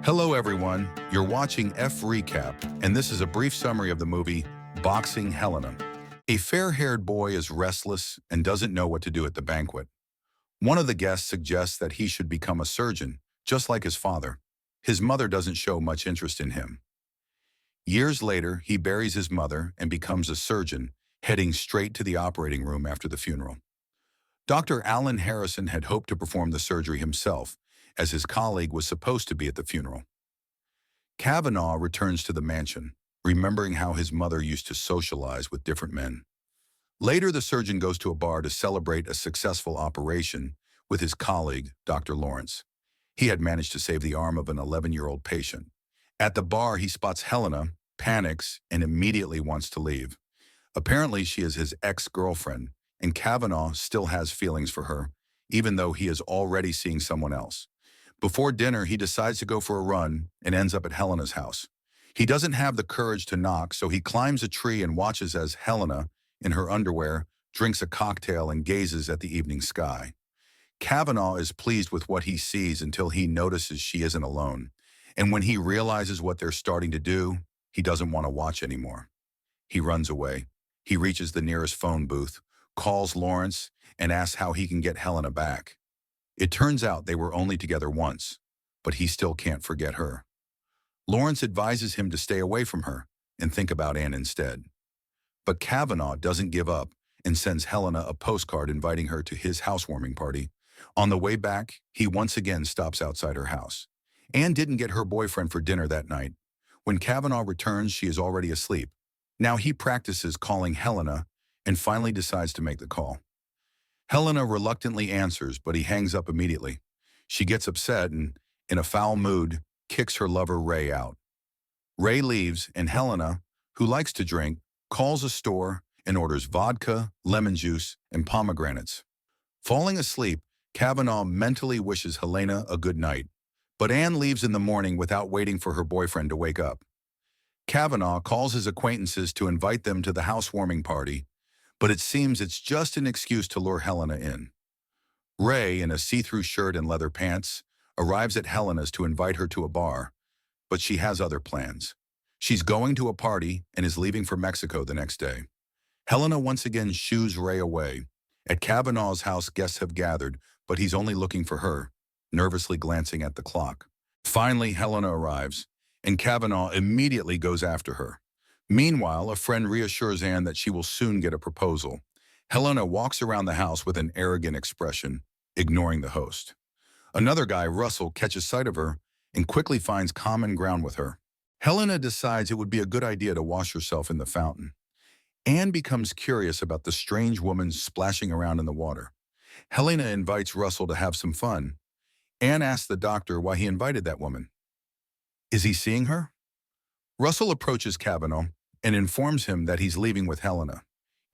Hello everyone, you're watching F Recap, and this is a brief summary of the movie Boxing Helena. A fair-haired boy is restless and doesn't know what to do at the banquet. One of the guests suggests that he should become a surgeon, just like his father. His mother doesn't show much interest in him. Years later, he buries his mother and becomes a surgeon, heading straight to the operating room after the funeral. Dr. Alan Harrison had hoped to perform the surgery himself, as his colleague was supposed to be at the funeral. Kavanaugh returns to the mansion, remembering how his mother used to socialize with different men. Later, the surgeon goes to a bar to celebrate a successful operation with his colleague, Dr. Lawrence. He had managed to save the arm of an 11-year-old patient. At the bar, he spots Helena, panics, and immediately wants to leave. Apparently, she is his ex-girlfriend, and Kavanaugh still has feelings for her, even though he is already seeing someone else. Before dinner, he decides to go for a run and ends up at Helena's house. He doesn't have the courage to knock, so he climbs a tree and watches as Helena, in her underwear, drinks a cocktail and gazes at the evening sky. Kavanaugh is pleased with what he sees until he notices she isn't alone. And when he realizes what they're starting to do, he doesn't want to watch anymore. He runs away. He reaches the nearest phone booth, calls Lawrence, and asks how he can get Helena back. It turns out they were only together once, but he still can't forget her. Lawrence advises him to stay away from her and think about Anne instead. But Kavanaugh doesn't give up and sends Helena a postcard inviting her to his housewarming party. On the way back, he once again stops outside her house. Anne didn't get her boyfriend for dinner that night. When Kavanaugh returns, she is already asleep. Now he practices calling Helena and finally decides to make the call. Helena reluctantly answers, but he hangs up immediately. She gets upset and, in a foul mood, kicks her lover Ray out. Ray leaves, and Helena, who likes to drink, calls a store and orders vodka, lemon juice, and pomegranates. Falling asleep, Kavanaugh mentally wishes Helena a good night, but Anne leaves in the morning without waiting for her boyfriend to wake up. Kavanaugh calls his acquaintances to invite them to the housewarming party, but it seems it's just an excuse to lure Helena in. Ray, in a see-through shirt and leather pants, arrives at Helena's to invite her to a bar, but she has other plans. She's going to a party and is leaving for Mexico the next day. Helena once again shoos Ray away. At Kavanaugh's house, guests have gathered, but he's only looking for her, nervously glancing at the clock. Finally, Helena arrives, and Kavanaugh immediately goes after her. Meanwhile, a friend reassures Anne that she will soon get a proposal. Helena walks around the house with an arrogant expression, ignoring the host. Another guy, Russell, catches sight of her and quickly finds common ground with her. Helena decides it would be a good idea to wash herself in the fountain. Anne becomes curious about the strange woman splashing around in the water. Helena invites Russell to have some fun. Anne asks the doctor why he invited that woman. Is he seeing her? Russell approaches Kavanaugh and informs him that he's leaving with Helena.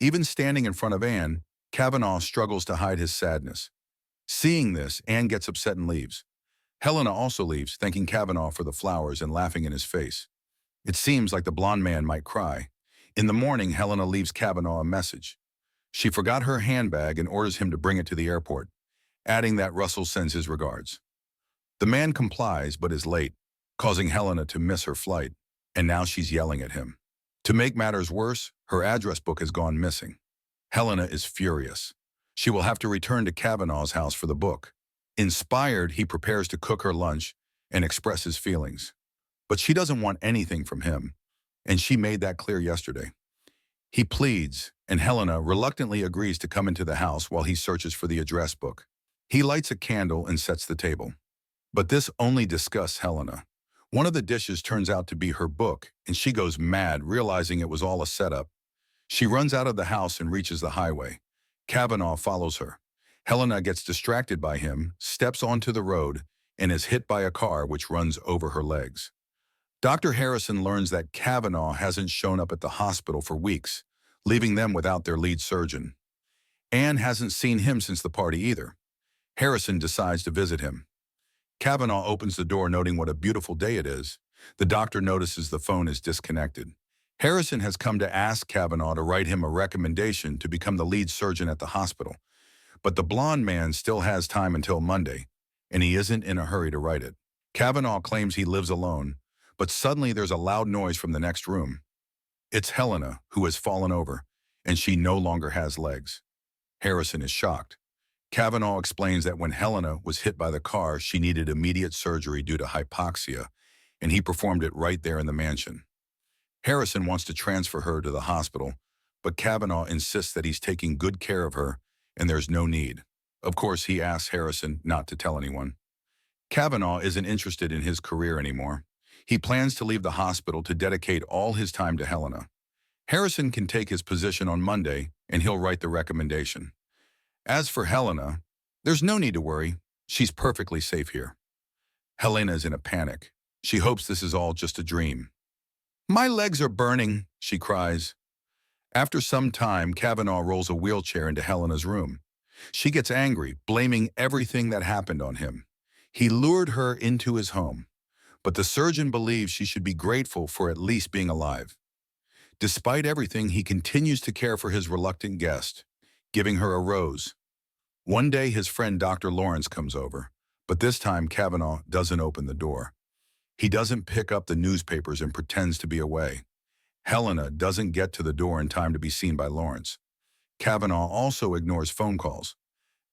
Even standing in front of Anne, Kavanaugh struggles to hide his sadness. Seeing this, Anne gets upset and leaves. Helena also leaves, thanking Kavanaugh for the flowers and laughing in his face. It seems like the blonde man might cry. In the morning, Helena leaves Kavanaugh a message. She forgot her handbag and orders him to bring it to the airport, adding that Russell sends his regards. The man complies but is late, causing Helena to miss her flight. And now she's yelling at him. To make matters worse, her address book has gone missing. Helena is furious. She will have to return to Kavanaugh's house for the book. Inspired, he prepares to cook her lunch and express his feelings. But she doesn't want anything from him, and she made that clear yesterday. He pleads, and Helena reluctantly agrees to come into the house while he searches for the address book. He lights a candle and sets the table. But this only disgusts Helena. One of the dishes turns out to be her book, and she goes mad, realizing it was all a setup. She runs out of the house and reaches the highway. Kavanaugh follows her. Helena gets distracted by him, steps onto the road, and is hit by a car which runs over her legs. Dr. Harrison learns that Kavanaugh hasn't shown up at the hospital for weeks, leaving them without their lead surgeon. Anne hasn't seen him since the party either. Harrison decides to visit him. Kavanaugh opens the door, noting what a beautiful day it is. The doctor notices the phone is disconnected. Harrison has come to ask Kavanaugh to write him a recommendation to become the lead surgeon at the hospital. But the blonde man still has time until Monday, and he isn't in a hurry to write it. Kavanaugh claims he lives alone, but suddenly there's a loud noise from the next room. It's Helena, who has fallen over, and she no longer has legs. Harrison is shocked. Kavanaugh explains that when Helena was hit by the car, she needed immediate surgery due to hypoxia, and he performed it right there in the mansion. Harrison wants to transfer her to the hospital, but Kavanaugh insists that he's taking good care of her and there's no need. Of course, he asks Harrison not to tell anyone. Kavanaugh isn't interested in his career anymore. He plans to leave the hospital to dedicate all his time to Helena. Harrison can take his position on Monday, and he'll write the recommendation. As for Helena, there's no need to worry. She's perfectly safe here. Helena is in a panic. She hopes this is all just a dream. "My legs are burning," she cries. After some time, Kavanaugh rolls a wheelchair into Helena's room. She gets angry, blaming everything that happened on him. He lured her into his home, but the surgeon believes she should be grateful for at least being alive. Despite everything, he continues to care for his reluctant guest, giving her a rose. One day, his friend Dr. Lawrence comes over, but this time Kavanaugh doesn't open the door. He doesn't pick up the newspapers and pretends to be away. Helena doesn't get to the door in time to be seen by Lawrence. Kavanaugh also ignores phone calls.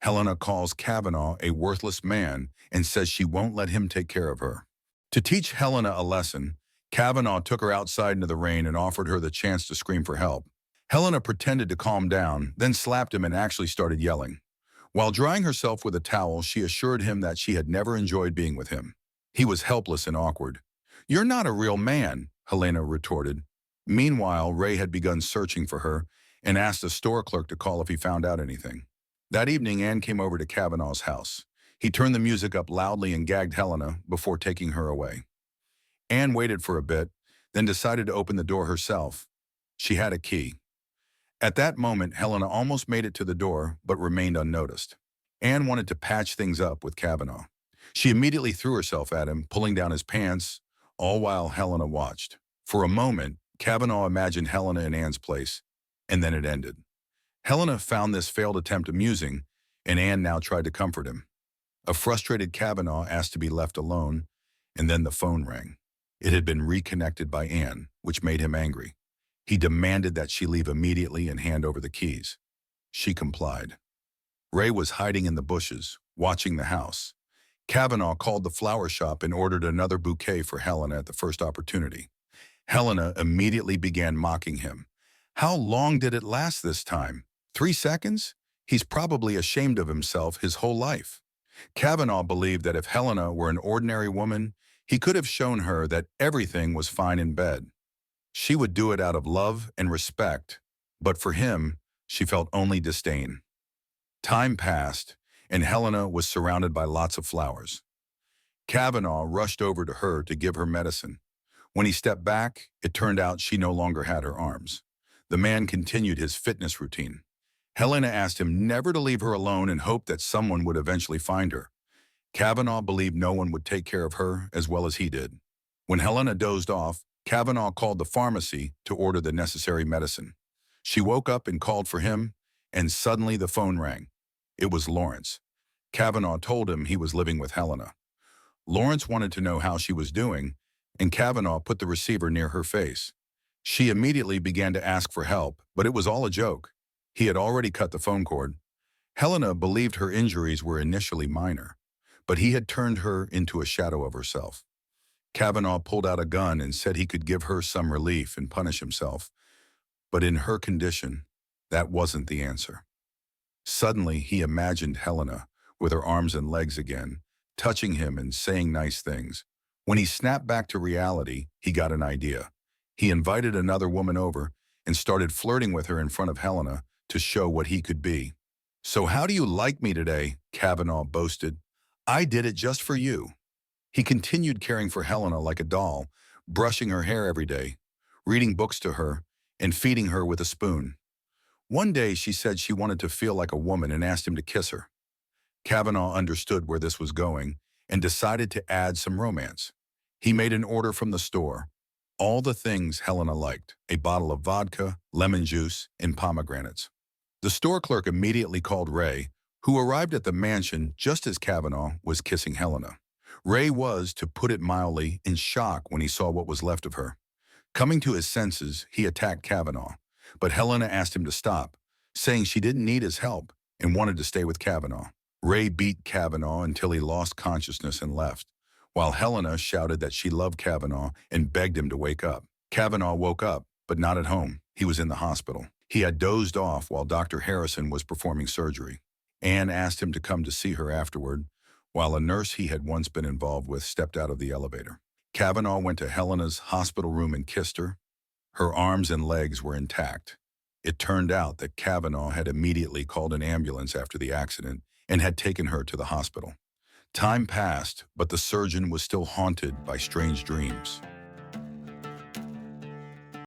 Helena calls Kavanaugh a worthless man and says she won't let him take care of her. To teach Helena a lesson, Kavanaugh took her outside into the rain and offered her the chance to scream for help. Helena pretended to calm down, then slapped him and actually started yelling. While drying herself with a towel, she assured him that she had never enjoyed being with him. He was helpless and awkward. "You're not a real man," Helena retorted. Meanwhile, Ray had begun searching for her and asked a store clerk to call if he found out anything. That evening, Anne came over to Kavanaugh's house. He turned the music up loudly and gagged Helena before taking her away. Anne waited for a bit, then decided to open the door herself. She had a key. At that moment, Helena almost made it to the door, but remained unnoticed. Anne wanted to patch things up with Kavanaugh. She immediately threw herself at him, pulling down his pants, all while Helena watched. For a moment, Kavanaugh imagined Helena in Anne's place, and then it ended. Helena found this failed attempt amusing, and Anne now tried to comfort him. A frustrated Kavanaugh asked to be left alone, and then the phone rang. It had been reconnected by Anne, which made him angry. He demanded that she leave immediately and hand over the keys. She complied. Ray was hiding in the bushes, watching the house. Kavanaugh called the flower shop and ordered another bouquet for Helena at the first opportunity. Helena immediately began mocking him. How long did it last this time? 3 seconds? He's probably ashamed of himself his whole life. Kavanaugh believed that if Helena were an ordinary woman, he could have shown her that everything was fine in bed. She would do it out of love and respect, but for him, she felt only disdain. Time passed, and Helena was surrounded by lots of flowers. Kavanaugh rushed over to her to give her medicine. When he stepped back, it turned out she no longer had her arms. The man continued his fitness routine. Helena asked him never to leave her alone and hoped that someone would eventually find her. Kavanaugh believed no one would take care of her as well as he did. When Helena dozed off, Kavanaugh called the pharmacy to order the necessary medicine. She woke up and called for him, and suddenly the phone rang. It was Lawrence. Kavanaugh told him he was living with Helena. Lawrence wanted to know how she was doing, and Kavanaugh put the receiver near her face. She immediately began to ask for help, but it was all a joke. He had already cut the phone cord. Helena believed her injuries were initially minor, but he had turned her into a shadow of herself. Kavanaugh pulled out a gun and said he could give her some relief and punish himself. But in her condition, that wasn't the answer. Suddenly, he imagined Helena, with her arms and legs again, touching him and saying nice things. When he snapped back to reality, he got an idea. He invited another woman over and started flirting with her in front of Helena to show what he could be. "So how do you like me today?" Kavanaugh boasted. "I did it just for you." He continued caring for Helena like a doll, brushing her hair every day, reading books to her, and feeding her with a spoon. One day she said she wanted to feel like a woman and asked him to kiss her. Kavanaugh understood where this was going and decided to add some romance. He made an order from the store, all the things Helena liked, a bottle of vodka, lemon juice, and pomegranates. The store clerk immediately called Ray, who arrived at the mansion just as Kavanaugh was kissing Helena. Ray was, to put it mildly, in shock when he saw what was left of her. Coming to his senses, he attacked Kavanaugh, but Helena asked him to stop, saying she didn't need his help and wanted to stay with Kavanaugh. Ray beat Kavanaugh until he lost consciousness and left, while Helena shouted that she loved Kavanaugh and begged him to wake up. Kavanaugh woke up, but not at home. He was in the hospital. He had dozed off while Dr. Harrison was performing surgery. Anne asked him to come to see her afterward, while a nurse he had once been involved with stepped out of the elevator. Kavanaugh went to Helena's hospital room and kissed her. Her arms and legs were intact. It turned out that Kavanaugh had immediately called an ambulance after the accident and had taken her to the hospital. Time passed, but the surgeon was still haunted by strange dreams.